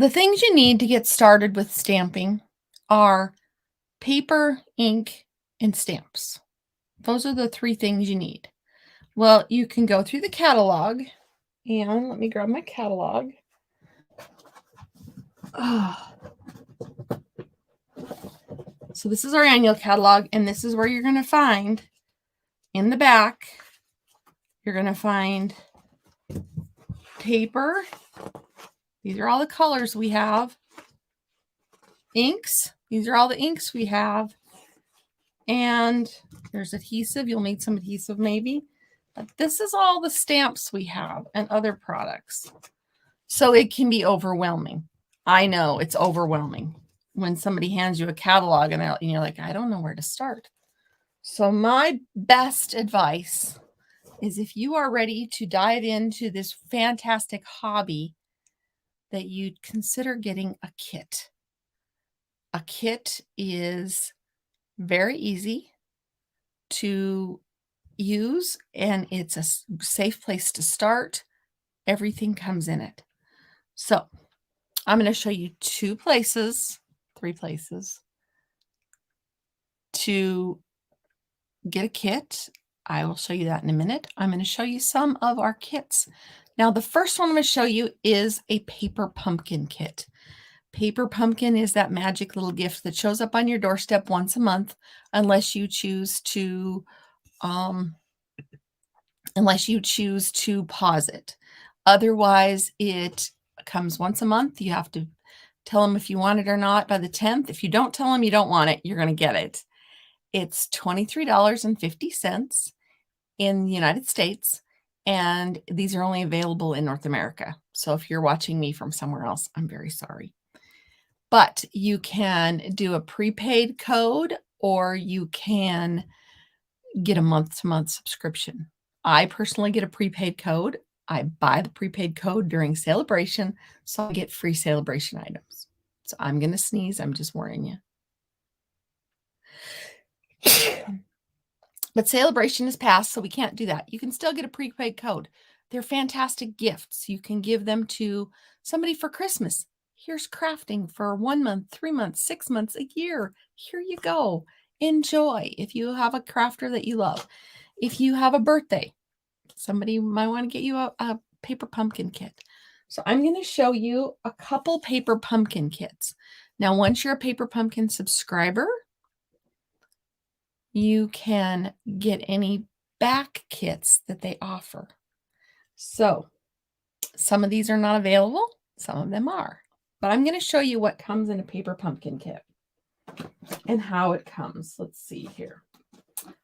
The things you need to get started with stamping are paper, ink, and stamps. Those are the three things you need. Well, you can go through the catalog, and let me grab my catalog. So this is our annual catalog, and this is where you're going to find in the back, you're going to find paper. These are all the colors we have. Inks. These are all the inks we have. And there's adhesive. You'll need some adhesive maybe. But this is all the stamps we have and other products. So it can be overwhelming. I know it's overwhelming when somebody hands you a catalog and you're like, I don't know where to start. So my best advice is if you are ready to dive into this fantastic hobby, that you'd consider getting a kit. A kit is very easy to use, and it's a safe place to start. Everything comes in it. So I'm going to show you three places to get a kit. I will show you that in a minute. I'm going to show you some of our kits. Now, the first one I'm going to show you is a paper pumpkin kit. Paper pumpkin is that magic little gift that shows up on your doorstep once a month, unless you choose to pause it. Otherwise, it comes once a month. You have to tell them if you want it or not by the 10th. If you don't tell them you don't want it, you're going to get it. It's $23.50 in the United States, and these are only available in North America. So if you're watching me from somewhere else, I'm very sorry. But you can do a prepaid code, or you can get a month-to-month subscription. I personally get a prepaid code. I buy the prepaid code during Celebration, so I get free Celebration items. So I'm going to sneeze. I'm just warning you. But Celebration is past, so we can't do that. You can still get a prepaid code. They're fantastic gifts. You can give them to somebody for Christmas. Here's crafting for 1 month, 3 months, 6 months, a year. Here you go. Enjoy. If you have a crafter that you love. If you have a birthday, somebody might want to get you a paper pumpkin kit. So I'm going to show you a couple paper pumpkin kits. Now, once you're a paper pumpkin subscriber, you can get any back kits that they offer. So some of these are not available. Some of them are. But I'm going to show you what comes in a paper pumpkin kit and how it comes. Let's see here.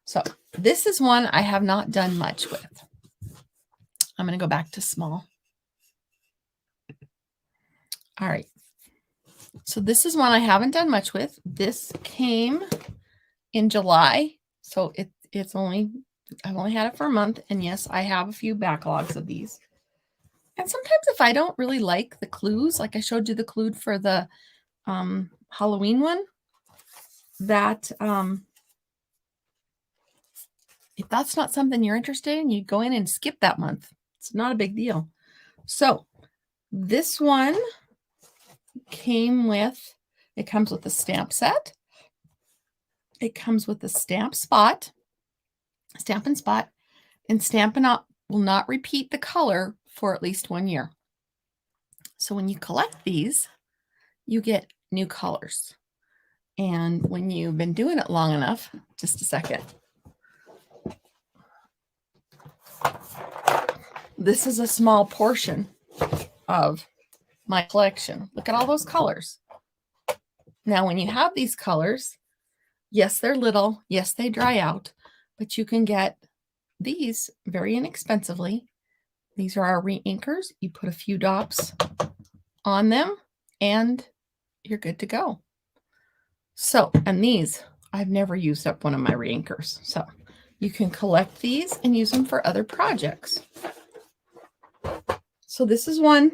So this is one I have not done much with. I'm going to go back to small. All right. So this is one I haven't done much with. This came in July. So I've only had it for a month. And yes, I have a few backlogs of these. And sometimes if I don't really like the clues, like I showed you the clue for the Halloween one, that if that's not something you're interested in, you go in and skip that month. It's not a big deal. So this one it comes with a stamp set. It comes with a stamp and spot, and Stampin' Up! Will not repeat the color for at least 1 year. So when you collect these, you get new colors. And when you've been doing it long enough, just a second. This is a small portion of my collection. Look at all those colors. Now, when you have these colors, yes, they're little. Yes, they dry out. But you can get these very inexpensively. These are our re-inkers. You put a few dots on them, and you're good to go. So, and these, I've never used up one of my re-inkers. So you can collect these and use them for other projects. So this is one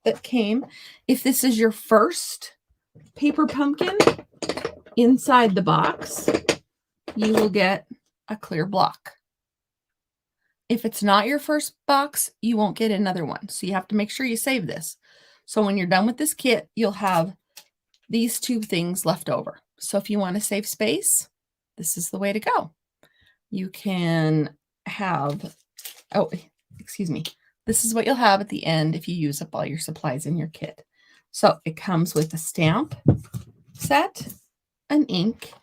that came. If this is your first paper pumpkin, inside the box, you will get a clear block. If it's not your first box, you won't get another one. So you have to make sure you save this. So when you're done with this kit, you'll have these two things left over. So if you want to save space, this is the way to go. You can have, oh, excuse me. This is what you'll have at the end if you use up all your supplies in your kit. So it comes with a stamp set, an ink.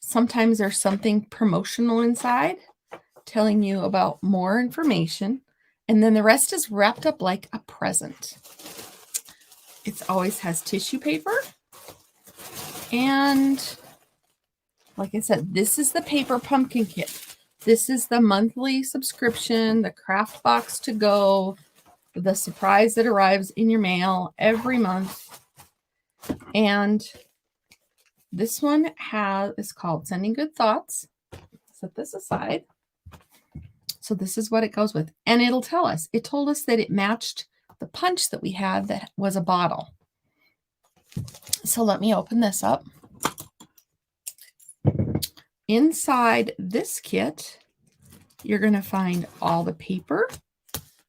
Sometimes there's something promotional inside telling you about more information. And then the rest is wrapped up like a present. It always has tissue paper. And like I said, this is the paper pumpkin kit. This is the monthly subscription, the craft box to go, the surprise that arrives in your mail every month. And this one is called Sending Good Thoughts. Set this aside. So this is what it goes with. And it'll tell us. It told us that it matched the punch that we had that was a bottle. So let me open this up. Inside this kit, you're going to find all the paper,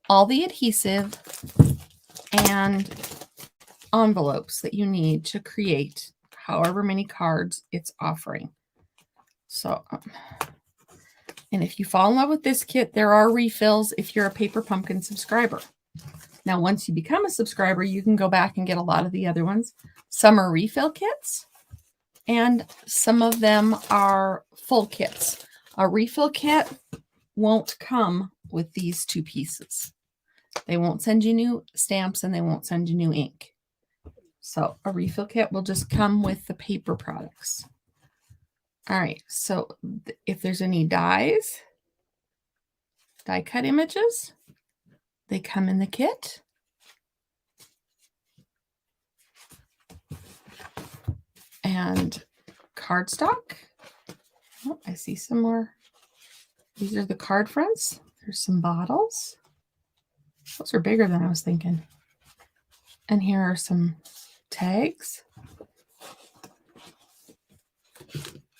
all the adhesive, and envelopes that you need to create however many cards it's offering. So, and if you fall in love with this kit, there are refills if you're a Paper Pumpkin subscriber. Now, once you become a subscriber, you can go back and get a lot of the other ones. Some are refill kits, and some of them are full kits. A refill kit won't come with these two pieces. They won't send you new stamps and they won't send you new ink. So a refill kit will just come with the paper products. All right, so if there's any die cut images, they come in the kit. And cardstock. Oh, I see some more. These are the card fronts. There's some bottles. Those are bigger than I was thinking. And here are some tags.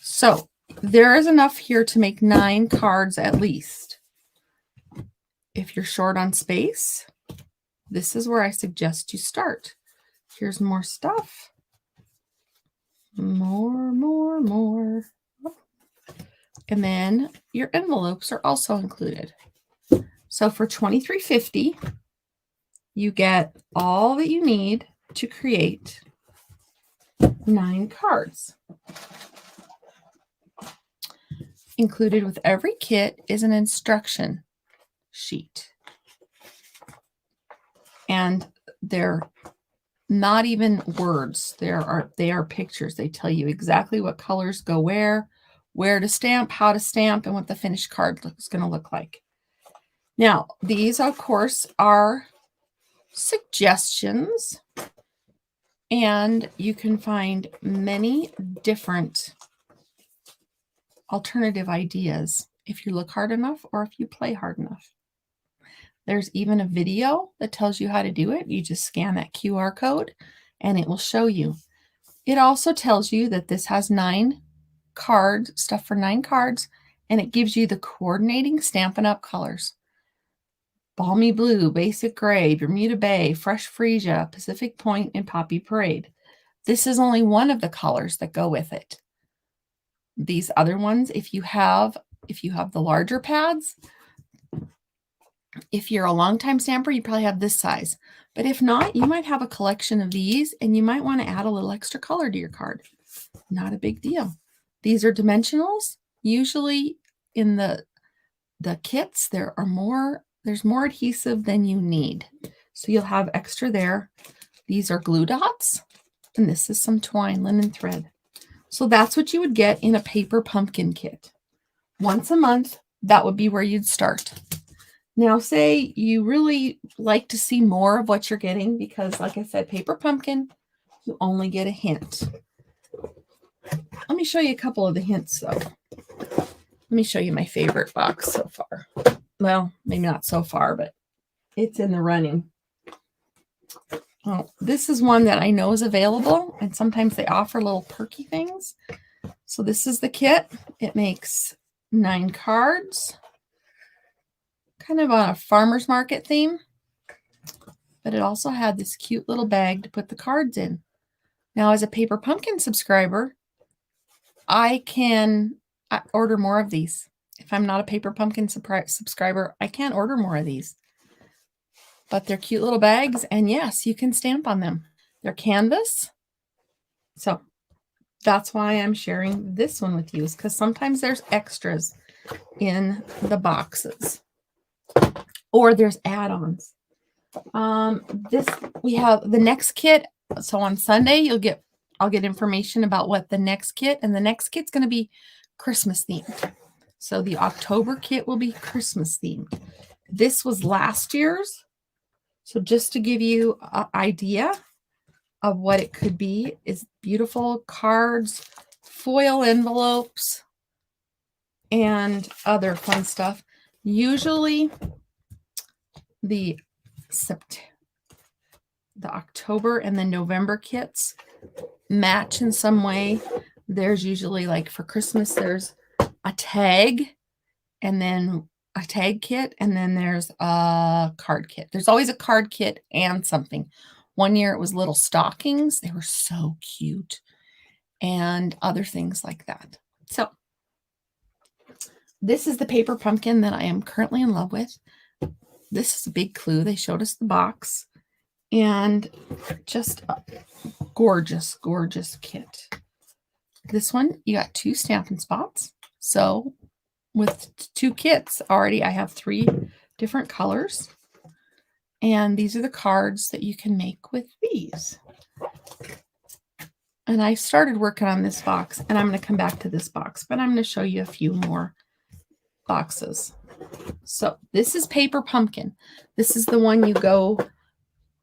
So there is enough here to make 9 cards at least. If you're short on space, this is where I suggest you start. Here's more stuff. More. And then your envelopes are also included. So for $23.50, you get all that you need to create 9 cards. Included with every kit is an instruction sheet. And they're not even words. They are pictures. They tell you exactly what colors go where to stamp, how to stamp, and what the finished card is going to look like. Now, these, of course, are suggestions, and you can find many different alternative ideas if you look hard enough or if you play hard enough. There's even a video that tells you how to do it. You just scan that QR code and it will show you. It also tells you that this has 9 cards, stuff for 9 cards, and it gives you the coordinating Stampin' Up! Colors. Balmy Blue, Basic Gray, Bermuda Bay, Fresh Freesia, Pacific Point, and Poppy Parade. This is only one of the colors that go with it. These other ones, if you have the larger pads, if you're a longtime stamper, you probably have this size. But if not, you might have a collection of these and you might want to add a little extra color to your card. Not a big deal. These are dimensionals. Usually in the kits, there's more adhesive than you need. So you'll have extra there. These are glue dots. And this is some twine, linen thread. So that's what you would get in a Paper Pumpkin kit. Once a month, that would be where you'd start. Now, say you really like to see more of what you're getting because, like I said, Paper Pumpkin, you only get a hint. Let me show you a couple of the hints, though. Let me show you my favorite box so far. Well, maybe not so far, but it's in the running. Well, this is one that I know is available, and sometimes they offer little perky things. So this is the kit. It makes 9 cards. Kind of on a farmer's market theme. but it also had this cute little bag to put the cards in. Now, as a Paper Pumpkin subscriber, I can order more of these. If I'm not a Paper Pumpkin subscriber, I can't order more of these. But they're cute little bags, and yes, you can stamp on them. They're canvas. So that's why I'm sharing this one with you, is because sometimes there's extras in the boxes, or there's add-ons. This, we have the next kit. So on Sunday, I'll get information about what the next kit, and the next kit's going to be Christmas themed. So the October kit will be Christmas themed. This was last year's. So just to give you an idea of what it could be, is beautiful cards, foil envelopes, and other fun stuff. Usually the October and the November kits match in some way. There's usually, like for Christmas, there's a tag, and then a tag kit, and then there's a card kit. There's always a card kit and something. One year it was little stockings. They were so cute, and other things like that. So this is the Paper Pumpkin that I am currently in love with. This is a big clue. They showed us the box, and just a gorgeous, gorgeous kit. This one, you got 2 Stampin' Spots. So with 2 kits already, I have 3 different colors. And these are the cards that you can make with these. And I started working on this box, and I'm going to come back to this box, but I'm going to show you a few more boxes. So this is Paper Pumpkin. This is the one you go,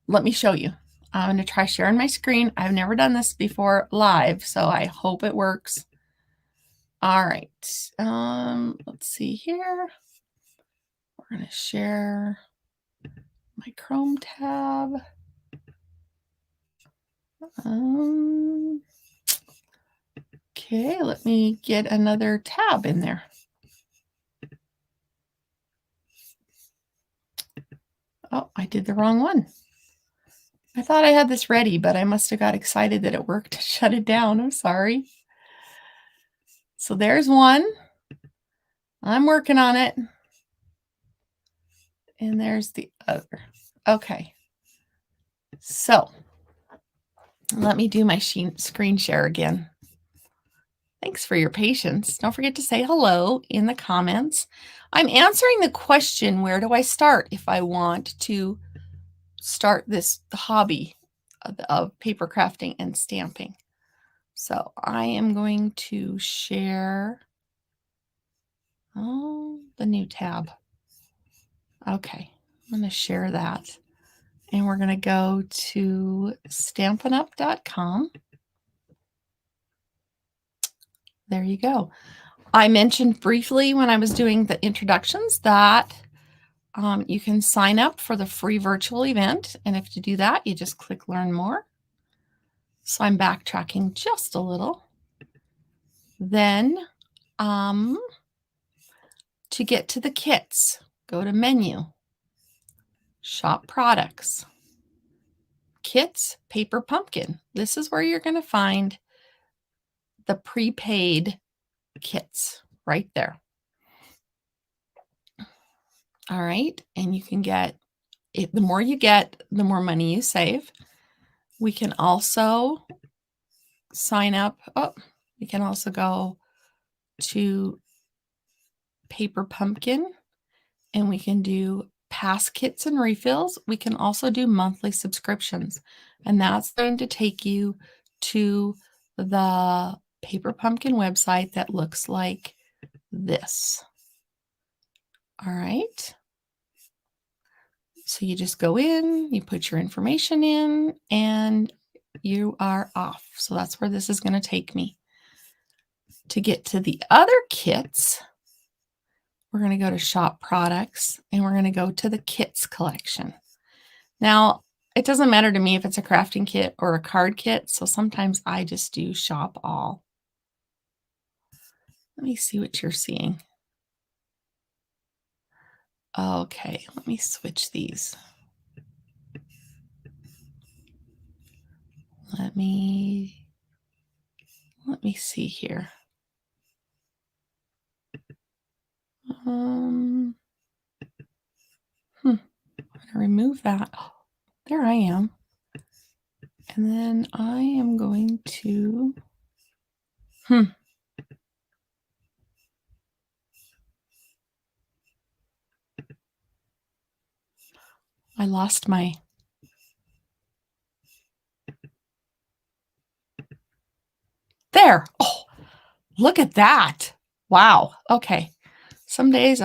let me show you. I'm going to try sharing my screen. I've never done this before live, so I hope it works. All right. Let's see here. We're going to share my Chrome tab. Okay, let me get another tab in there. Oh, I did the wrong one. I thought I had this ready, but I must have got excited that it worked to shut it down. I'm sorry. So there's one. I'm working on it. And there's the other. Okay. So let me do my screen share again. Thanks for your patience. Don't forget to say hello in the comments. I'm answering the question, where do I start if I want to start this hobby of paper crafting and stamping? So I am going to share the new tab. Okay, I'm going to share that. And we're going to go to stampinup.com. There you go. I mentioned briefly when I was doing the introductions that you can sign up for the free virtual event. And if you do that, you just click Learn More. So I'm backtracking just a little. Then to get to the kits, go to Menu, Shop Products, Kits, Paper Pumpkin. This is where you're going to find the prepaid kits right there. All right, and you can get it. The more you get, the more money you save. We can also sign up. Oh, we can also go to Paper Pumpkin, and we can do past kits and refills. We can also do monthly subscriptions, and that's going to take you to the Paper Pumpkin website that looks like this. All right. So you just go in, you put your information in, and you are off. So that's where this is going to take me. To get to the other kits, we're going to go to Shop Products, and we're going to go to the Kits collection. Now, it doesn't matter to me if it's a crafting kit or a card kit, so sometimes I just do Shop All. Let me see what you're seeing. Okay, let me switch these. Let me see here. I'm gonna remove that. Oh, there I am. And then I am going to I lost my there. Oh, look at that. Wow. Okay. Some days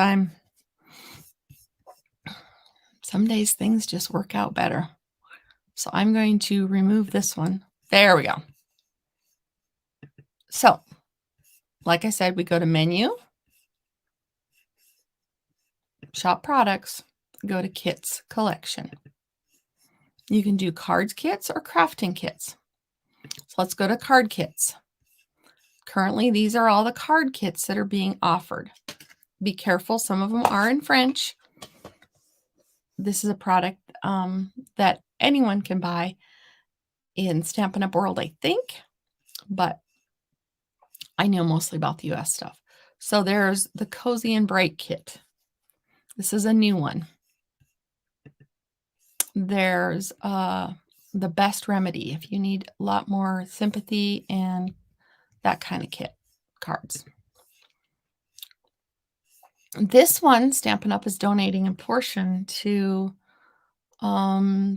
things just work out better. So I'm going to remove this one. There we go. So, like I said, we go to menu, shop products, go to kits collection. You can do cards kits or crafting kits. So let's go to card kits. Currently, these are all the card kits that are being offered. Be careful, some of them are in French. This is a product that anyone can buy in Stampin' Up! World, I think, but I know mostly about the US stuff. So there's the Cozy and Bright kit. This is a new one. There's the Best Remedy if you need a lot more sympathy and that kind of kit cards. This one, Stampin' Up! Is donating a portion to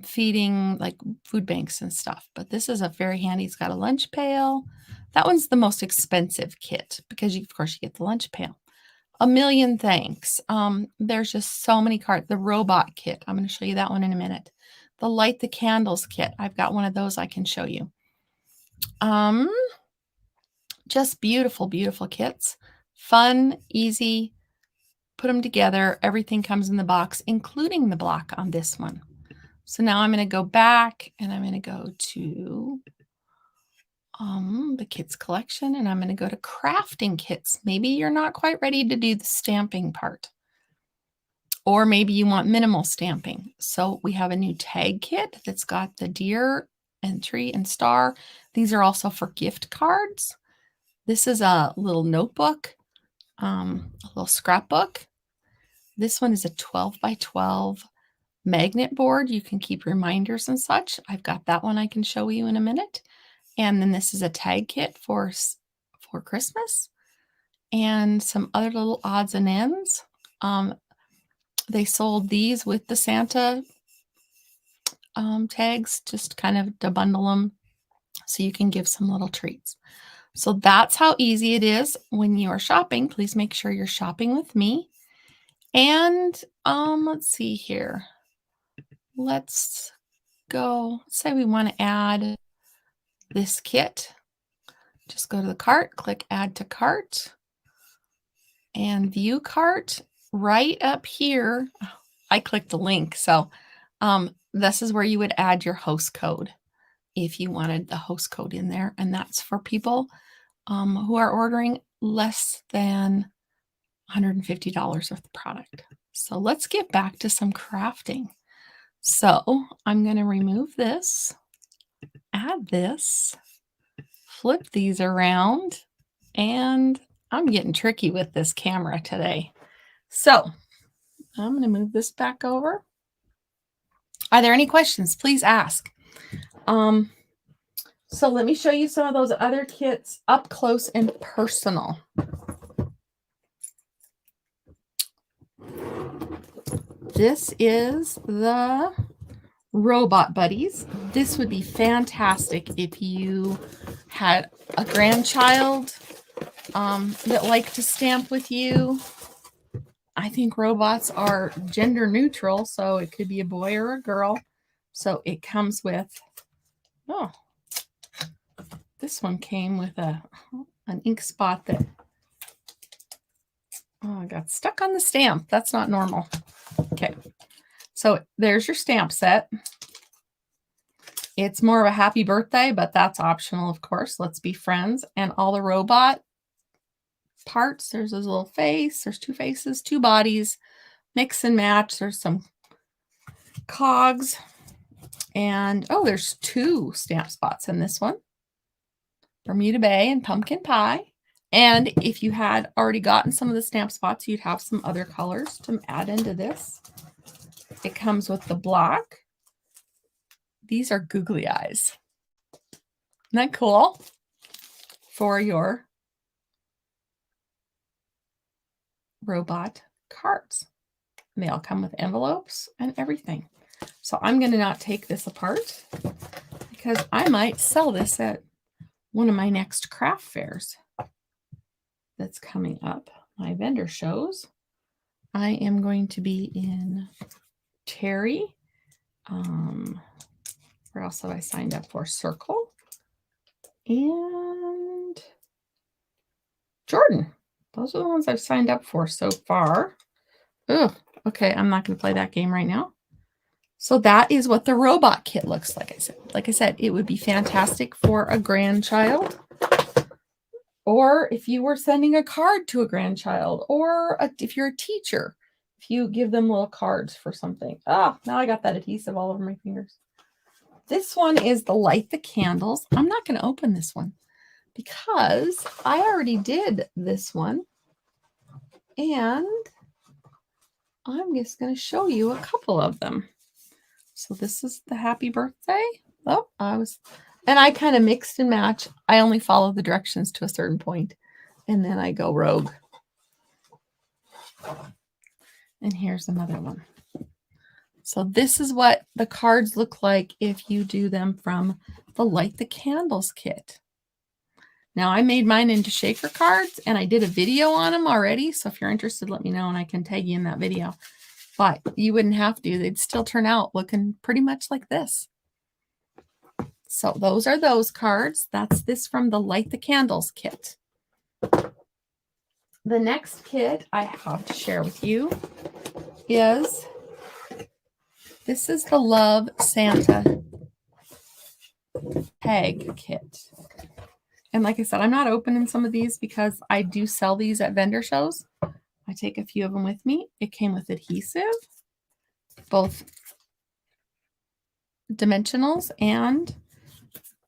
feeding like food banks and stuff. But this is a very handy. It's got a lunch pail. That one's the most expensive kit because of course you get the lunch pail. A million thanks. There's just so many cards. The robot kit. I'm going to show you that one in a minute. The light the candles kit. I've got one of those I can show you. Just beautiful, beautiful kits. Fun, easy. Put them together. Everything comes in the box, including the block on this one. So now I'm going to go back and I'm going to go to the kits collection and I'm going to go to crafting kits. Maybe you're not quite ready to do the stamping part. Or maybe you want minimal stamping. So we have a new tag kit that's got the deer and tree and star. These are also for gift cards. This is a little notebook, a little scrapbook. This one is a 12 by 12 magnet board. You can keep reminders and such. I've got that one I can show you in a minute. And then this is a tag kit for Christmas and some other little odds and ends. They sold these with the Santa tags, just kind of to bundle them so you can give some little treats. So that's how easy it is when you are shopping. Please make sure you're shopping with me. And let's see here. Let's go. Say we want to add this kit. Just go to the cart, click add to cart, and view cart. Right up here, I clicked the link. So this is where you would add your host code if you wanted the host code in there. And that's for people who are ordering less than $150 worth of product. So let's get back to some crafting. So I'm going to remove this, add this, flip these around, and I'm getting tricky with this camera today. So I'm going to move this back over. Are there any questions? Please ask. So let me show you some of those other kits up close and personal. This is the Robot Buddies. This would be fantastic if you had a grandchild that liked to stamp with you. I think robots are gender neutral, so it could be a boy or a girl. So it comes with, oh, this one came with an ink spot that got stuck on the stamp. That's not normal. Okay, so there's your stamp set. It's more of a happy birthday, but that's optional, of course. Let's be friends. And all the robot parts, there's his little face. There's two faces, two bodies, mix and match. There's some cogs. And oh, there's 2 stamp spots in this one. Bermuda Bay and Pumpkin Pie. And if you had already gotten some of the stamp spots, you'd have some other colors to add into this. It comes with the block. These are googly eyes. Isn't that cool? For your robot cards. And they all come with envelopes and everything. So I'm going to not take this apart because I might sell this at one of my next craft fairs that's coming up. My vendor shows. I am going to be in Terry. Where else have I signed up for? Circle. And Jordan. Those are the ones I've signed up for so far. Oh, okay. I'm not going to play that game right now. So that is what the robot kit looks like. Like I said, it would be fantastic for a grandchild, or if you were sending a card to a grandchild, or if you're a teacher, if you give them little cards for something. Ah, now I got that adhesive all over my fingers. This one is the Light the Candles. I'm not going to open this one because I already did this one, and I'm just going to show you a couple of them. So this is the happy birthday. Oh, I kind of mixed and match. I only follow the directions to a certain point, and then I go rogue. And here's another one. So this is what the cards look like if you do them from the Light the Candles kit. Now I made mine into shaker cards, and I did a video on them already. So if you're interested, let me know and I can tag you in that video. But you wouldn't have to. They'd still turn out looking pretty much like this. So those are those cards. That's this from the Light the Candles kit. The next kit I have to share with you is, this is the Love Santa tag kit. And like I said, I'm not opening some of these because I do sell these at vendor shows. I take a few of them with me. It came with adhesive, both dimensionals and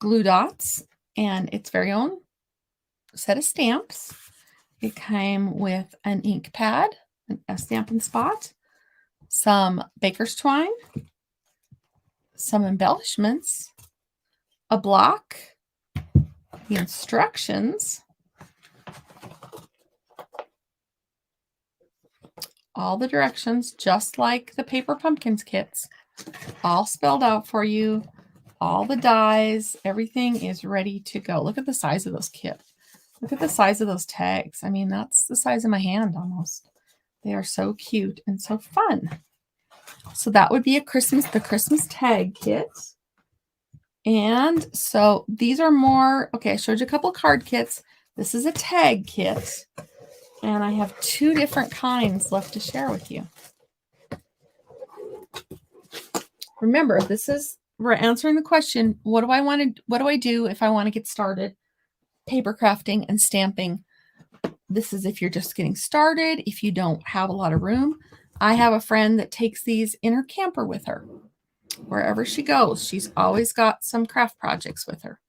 glue dots, and its very own set of stamps. It came with an ink pad, a Stampin' Spot, some baker's twine, some embellishments, a block, the instructions, all the directions, just like the Paper Pumpkins kits, all spelled out for you, all the dies, everything is ready to go. Look at the size of those kits. Look at the size of those tags. I mean, that's the size of my hand almost. They are so cute and so fun. So that would be the Christmas tag kit. And so these are more, okay, I showed you a couple card kits. This is a tag kit. And I have 2 different kinds left to share with you. Remember, we're answering the question, what do I do if I want to get started paper crafting and stamping? This is if you're just getting started, if you don't have a lot of room. I have a friend that takes these in her camper with her. Wherever she goes, she's always got some craft projects with her.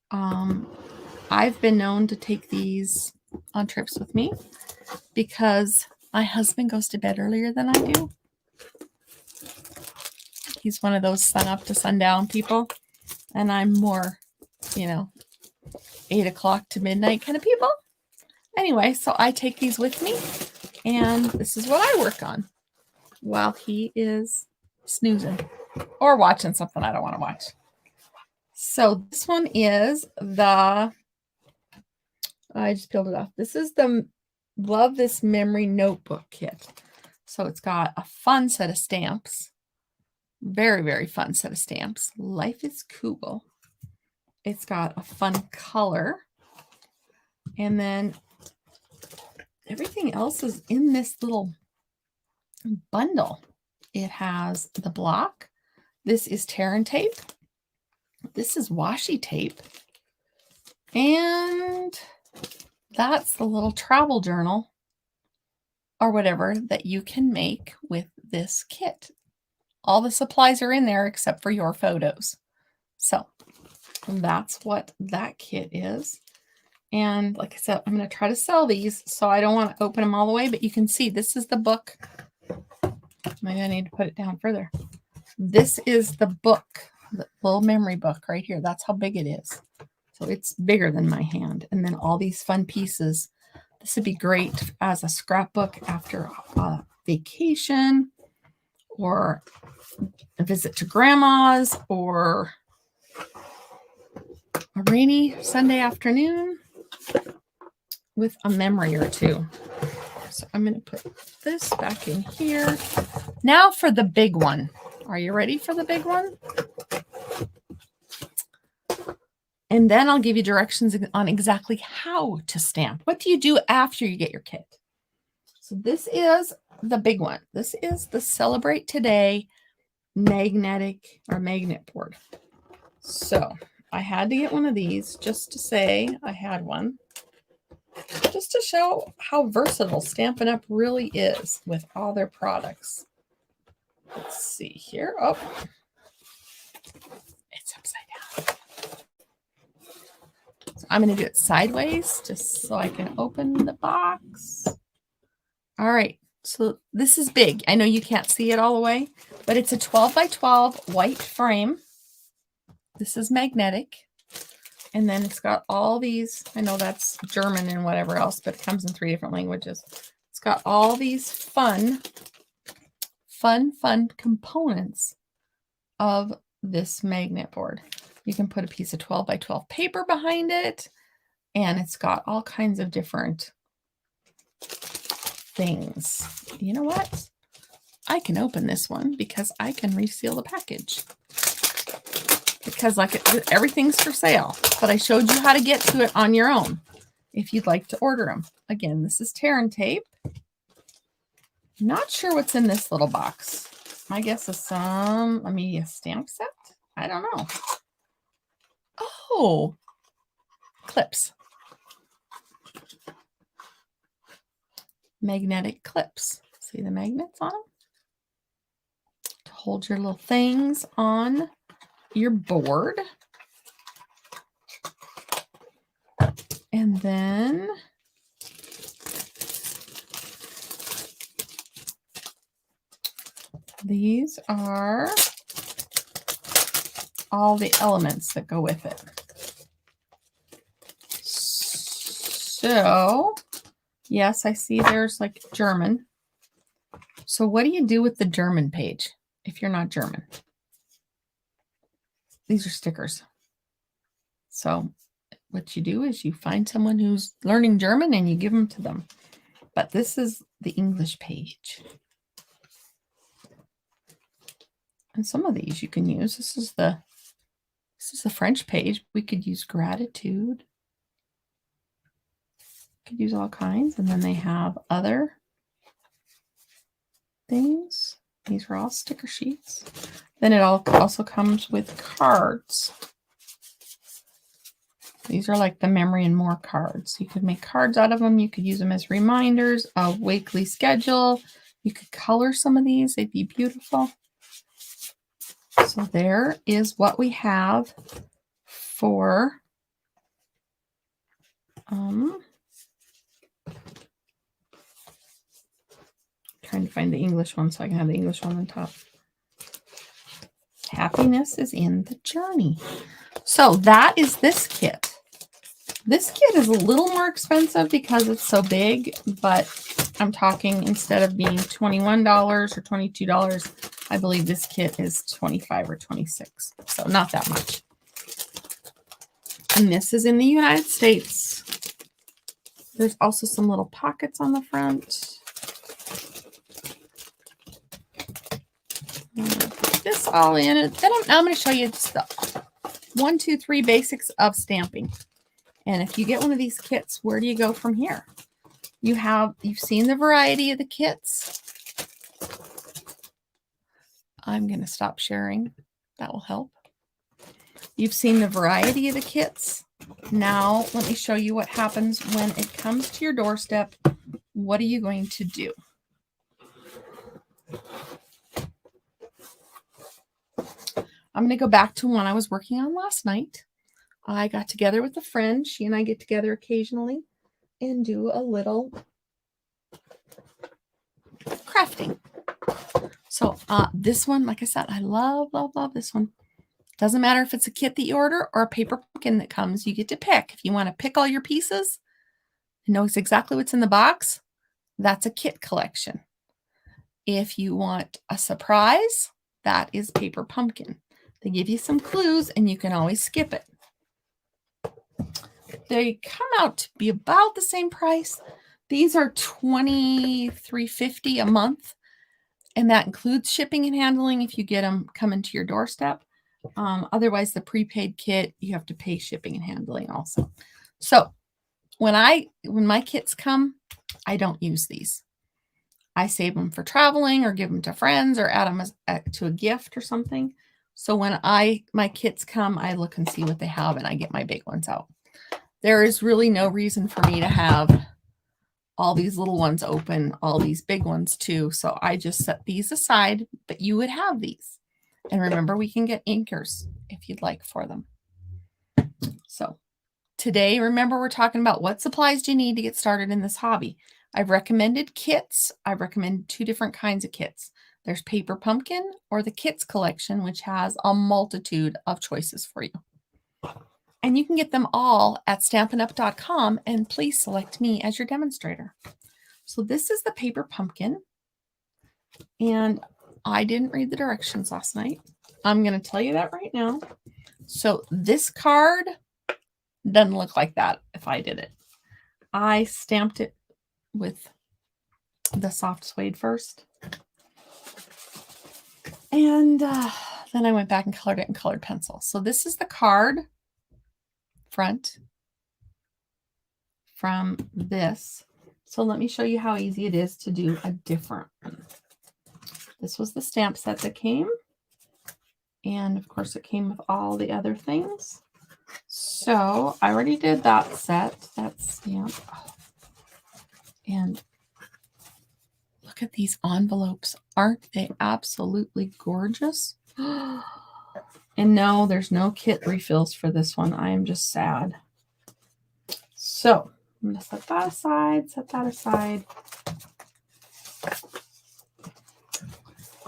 I've been known to take these on trips with me because my husband goes to bed earlier than I do. He's one of those sun up to sundown people, and I'm more, 8 o'clock to midnight kind of people. Anyway, so I take these with me, and this is what I work on while he is snoozing or watching something I don't want to watch. So this one is I just peeled it off. This is the Love This Memory Notebook Kit. So it's got a fun set of stamps. Very, very fun set of stamps. Life is Cool. It's got a fun color. And then everything else is in this little bundle. It has the block. This is tear and tape. This is washi tape. And that's the little travel journal or whatever that you can make with this kit. All the supplies are in there except for your photos. So that's what that kit is. And like I said, I'm going to try to sell these, so I don't want to open them all the way, but you can see this is the book. Maybe I need to put it down further. This is the book, the little memory book right here. That's how big it is. So it's bigger than my hand. And then all these fun pieces. This would be great as a scrapbook after a vacation or a visit to grandma's or a rainy Sunday afternoon with a memory or two. So I'm going to put this back in here. Now for the big one. Are you ready for the big one? And then I'll give you directions on exactly how to stamp. What do you do after you get your kit? So this is the big one. This is the Celebrate Today magnetic or magnet board. So I had to get one of these just to say I had one. Just to show how versatile Stampin' Up! Really is with all their products. Let's see here. Oh, it's upside down. So I'm going to do it sideways just so I can open the box. All right. So this is big. I know you can't see it all the way, but it's a 12 by 12 white frame. This is magnetic. And then it's got all these, I know that's German and whatever else, but it comes in 3 different languages. It's got all these fun components of this magnet board. You can put a piece of 12 by 12 paper behind it, and it's got all kinds of different things. You know what? I can open this one because I can reseal the package. Because like everything's for sale, but I showed you how to get to it on your own if you'd like to order them. Again, this is tear and tape. Not sure what's in this little box. My guess is a stamp set. I don't know. Oh, clips. Magnetic clips. See the magnets on them? To hold your little things on your board. And then these are all the elements that go with it. So, yes, I see there's like German. So what do you do with the German page if you're not German? These are stickers. So what you do is you find someone who's learning German and you give them to them. But this is the English page. And some of these you can use. This is the French page. We could use gratitude. Could use all kinds. And then they have other things. These are all sticker sheets. Then it also comes with cards. These are like the memory and more cards. You could make cards out of them. You could use them as reminders, a weekly schedule. You could color some of these. They'd be beautiful. So there is what we have for trying to find the English one so I can have the English one on top. Happiness is in the journey. So that is this kit. This kit is a little more expensive because it's so big, but I'm talking instead of being $21 or $22, I believe this kit is $25 or $26. So not that much. And this is in the United States. There's also some little pockets on the front. I'm going to put this all in. And then I'm going to show you just the 1, 2, 3 basics of stamping. And if you get one of these kits, where do you go from here? You've seen the variety of the kits. I'm going to stop sharing. That will help. You've seen the variety of the kits. Now, let me show you what happens when it comes to your doorstep. What are you going to do? I'm going to go back to one I was working on last night. I got together with a friend. She and I get together occasionally and do a little crafting. So this one, like I said, I love, love, love this one. Doesn't matter if it's a kit that you order or a paper pumpkin that comes, you get to pick. If you want to pick all your pieces and know exactly what's in the box, that's a kit collection. If you want a surprise, that is paper pumpkin. They give you some clues and you can always skip it. They come out to be about the same price. These are $23.50 a month, and that includes shipping and handling if you get them coming to your doorstep. Otherwise, the prepaid kit, you have to pay shipping and handling also. So when my kits come, I don't use these. I save them for traveling or give them to friends or add them to a gift or something. So when my kits come, I look and see what they have and I get my big ones out. There is really no reason for me to have all these little ones open, all these big ones too. So I just set these aside, but you would have these. And remember, we can get inkers if you'd like for them. So today, remember, we're talking about what supplies do you need to get started in this hobby. I've recommended kits. I've recommended 2 different kinds of kits. There's Paper Pumpkin or the Kits collection, which has a multitude of choices for you. And you can get them all at stampinup.com, and please select me as your demonstrator. So this is the Paper Pumpkin, and I didn't read the directions last night. I'm going to tell you that right now. So this card doesn't look like that if I did it. I stamped it with the soft suede first. And then I went back and colored it in colored pencil. So this is the card front from this. So let me show you how easy it is to do a different one. This was the stamp set that came. And of course it came with all the other things. So I already did that set, that stamp. And look at these envelopes. Aren't they absolutely gorgeous? And no, there's no kit refills for this one. I am just sad. So I'm going to set that aside,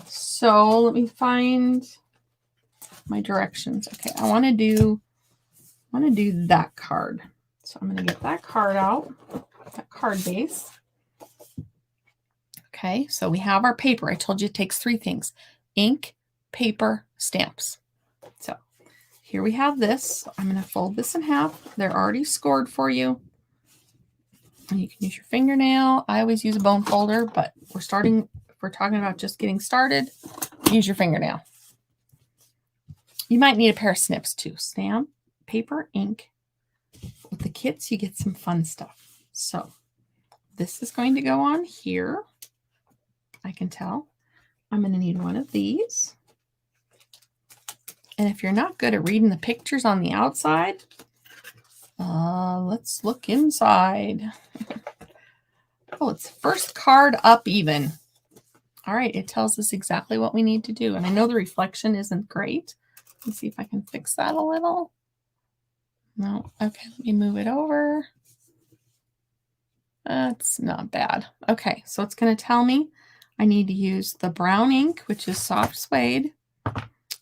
So let me find my directions. Okay, I want to do that card. So I'm going to get that card out, that card base. Okay, so we have our paper. I told you it takes 3 things: ink, paper, stamps. So here we have this. I'm going to fold this in half. They're already scored for you. And you can use your fingernail. I always use a bone folder, but if we're talking about just getting started, use your fingernail. You might need a pair of snips too. Stamp, paper, ink. With the kits, you get some fun stuff. So this is going to go on here. I can tell. I'm going to need one of these. And if you're not good at reading the pictures on the outside, let's look inside. Oh, it's first card up even. All right, it tells us exactly what we need to do. And I know the reflection isn't great. Let's see if I can fix that a little. No, okay, let me move it over. That's not bad. Okay, so it's going to tell me I need to use the brown ink, which is soft suede,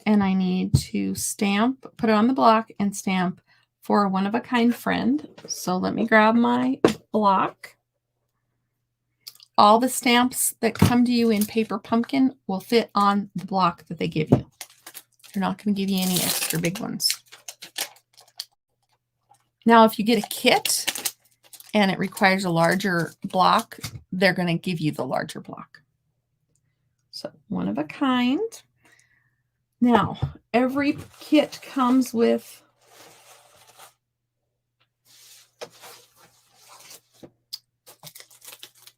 and I need to stamp, put it on the block and stamp for a one-of-a-kind friend. So let me grab my block. All the stamps that come to you in Paper Pumpkin will fit on the block that they give you. They're not going to give you any extra big ones. Now, if you get a kit and it requires a larger block, they're going to give you the larger block. So one of a kind. Now, every kit comes with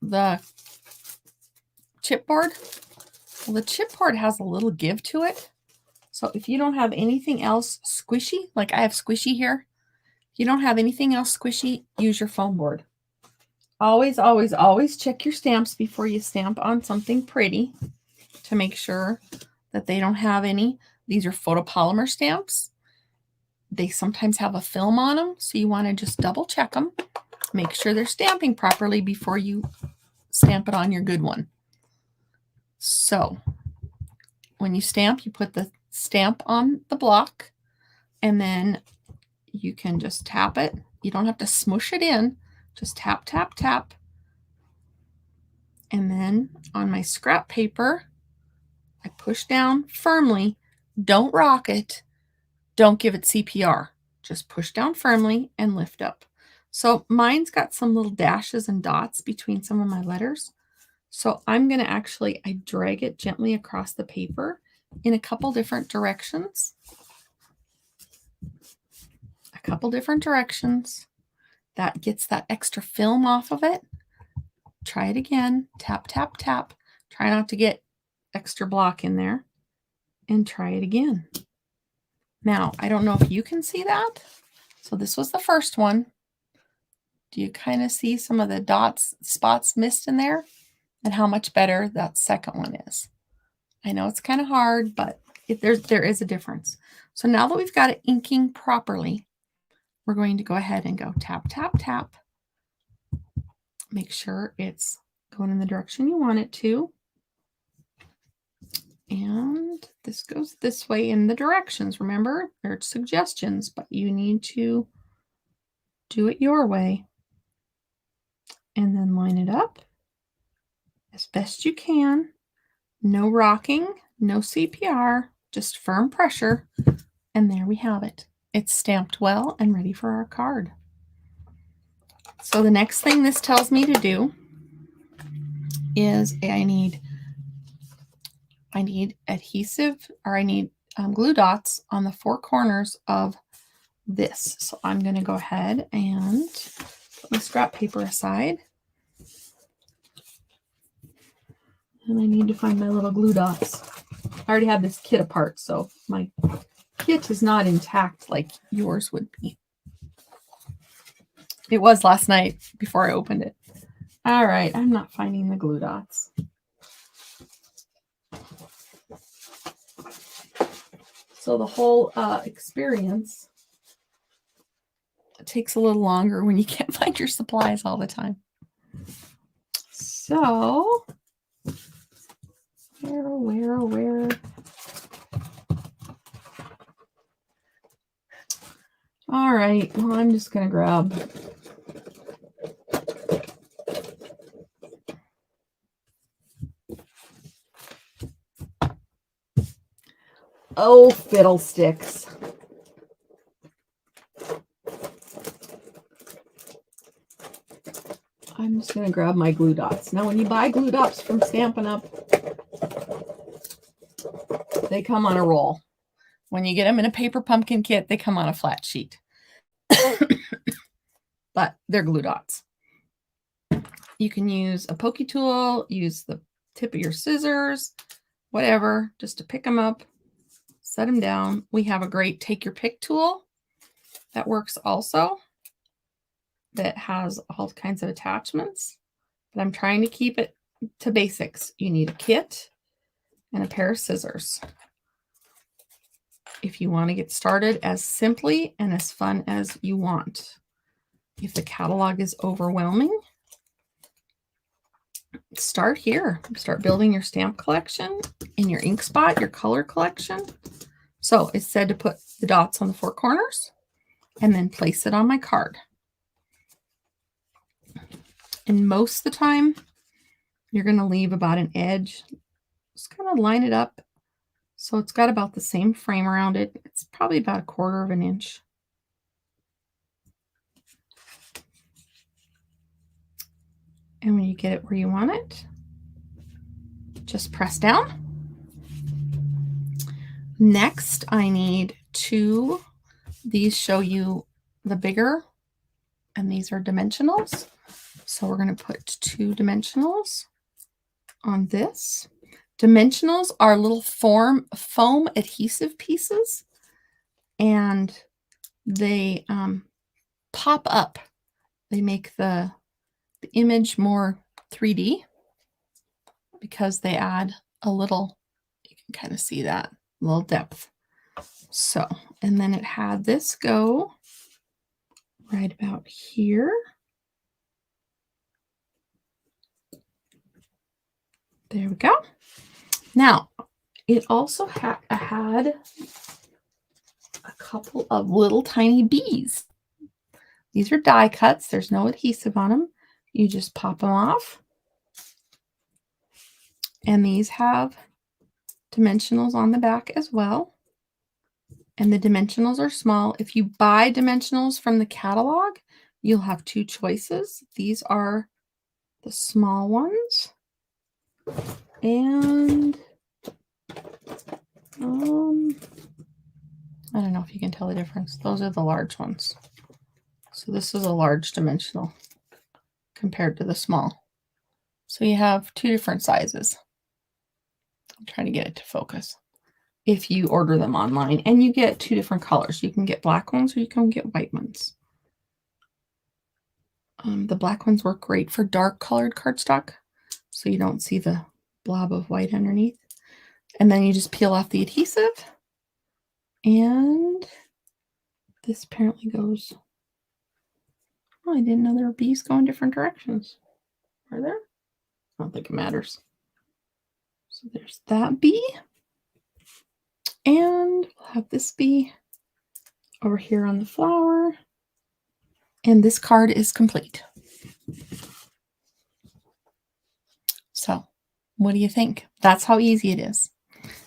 the chipboard. Well, the chipboard has a little give to it. So if you don't have anything else squishy, like I have squishy here, if you don't have anything else squishy, use your foam board. Always, always, always check your stamps before you stamp on something pretty to make sure that they don't have any. These are photopolymer stamps. They sometimes have a film on them, so you want to just double check them. Make sure they're stamping properly before you stamp it on your good one. So when you stamp, you put the stamp on the block, and then you can just tap it. You don't have to smush it in. Just tap, tap, tap. And then on my scrap paper, I push down firmly. Don't rock it. Don't give it CPR. Just push down firmly and lift up. So mine's got some little dashes and dots between some of my letters. So I'm going to I drag it gently across the paper in a couple different directions. That gets that extra film off of it. Try it again. Tap, tap, tap. Try not to get extra block in there. And try it again. Now, I don't know if you can see that. So this was the first one. Do you kind of see some of the dots, spots missed in there? And how much better that second one is. I know it's kind of hard, but there is a difference. So now that we've got it inking properly, we're going to go ahead and go tap, tap, tap. Make sure it's going in the direction you want it to. And this goes this way in the directions. Remember, they're suggestions, but you need to do it your way. And then line it up as best you can. No rocking, no CPR, just firm pressure. And there we have it. It's stamped well and ready for our card. So the next thing this tells me to do is I need adhesive, or I need glue dots on the four corners of this. So I'm going to go ahead and put my scrap paper aside. And I need to find my little glue dots. I already have this kit apart, so my kit is not intact like yours would be. It was last night before I opened it. All right, I'm not finding the glue dots. So the whole experience takes a little longer when you can't find your supplies all the time. So, where? All right, well, I'm just going to grab oh, fiddlesticks. I'm just going to grab my glue dots. Now, when you buy glue dots from Stampin' Up, they come on a roll. When you get them in a paper pumpkin kit, they come on a flat sheet. But they're glue dots. You can use a pokey tool, use the tip of your scissors, whatever, just to pick them up, set them down. We have a great take your pick tool that works also, that has all kinds of attachments, but I'm trying to keep it to basics. You need a kit and a pair of scissors if you want to get started as simply and as fun as you want. If the catalog is overwhelming, start here. Start building your stamp collection in your ink spot, your color collection. So it said to put the dots on the four corners and then place it on my card. And most of the time, you're going to leave about an edge. Just kind of line it up so it's got about the same frame around it. It's probably about 1/4 of an inch. And when you get it where you want it, just press down. Next, I need two. These show you the bigger, and these are dimensionals. So we're going to put 2 dimensionals on this. Dimensionals are little foam adhesive pieces, and they pop up. They make the image more 3D because they add a little, you can kind of see that, a little depth. So, and then it had this go right about here. There we go. Now, it also had a couple of little tiny bees. These are die cuts. There's no adhesive on them. You just pop them off. And these have dimensionals on the back as well. And the dimensionals are small. If you buy dimensionals from the catalog, you'll have two choices. These are the small ones. And I don't know if you can tell the difference. Those are the large ones. So this is a large dimensional compared to the small. So you have two different sizes. I'm trying to get it to focus. If you order them online, and you get two different colors. You can get black ones or you can get white ones. The black ones work great for dark colored cardstock, so you don't see the blob of white underneath. And then you just peel off the adhesive, and this apparently goes, oh, I didn't know there were bees going different directions. Are there? I don't think it matters. So there's that bee. And we'll have this bee over here on the flower. And this card is complete. So what do you think? That's how easy it is.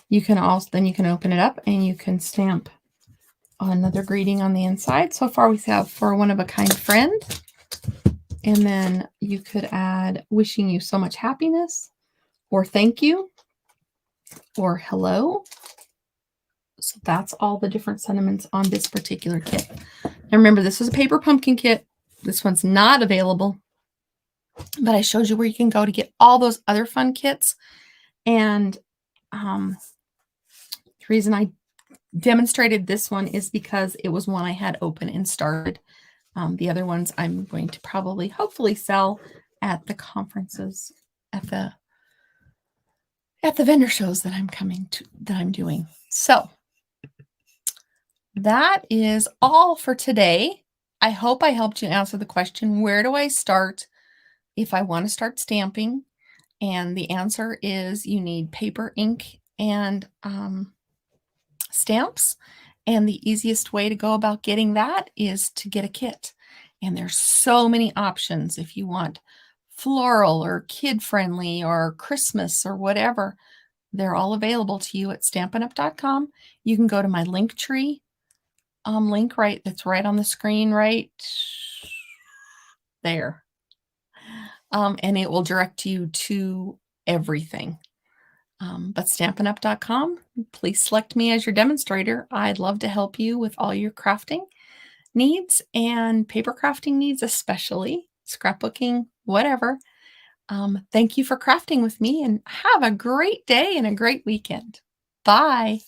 You can also, then you can open it up and you can stamp another greeting on the inside. So far we have for a one-of-a-kind friend. And then you could add wishing you so much happiness, or thank you, or hello. So that's all the different sentiments on this particular kit. Now remember, this is a paper pumpkin kit. This one's not available, but I showed you where you can go to get all those other fun kits. And the reason I demonstrated this one is because it was one I had open and started. The other ones I'm going to probably, hopefully, sell at the conferences, at the vendor shows that I'm doing. So that is all for today. I hope I helped you answer the question, where do I start if I want to start stamping? And the answer is you need paper, ink, and stamps. And the easiest way to go about getting that is to get a kit. And there's so many options if you want floral or kid-friendly or Christmas or whatever. They're all available to you at stampinup.com. You can go to my link tree link that's right on the screen right there. And it will direct you to everything. But stampinup.com, please select me as your demonstrator. I'd love to help you with all your crafting needs and paper crafting needs, especially scrapbooking, whatever. Thank you for crafting with me, and have a great day and a great weekend. Bye.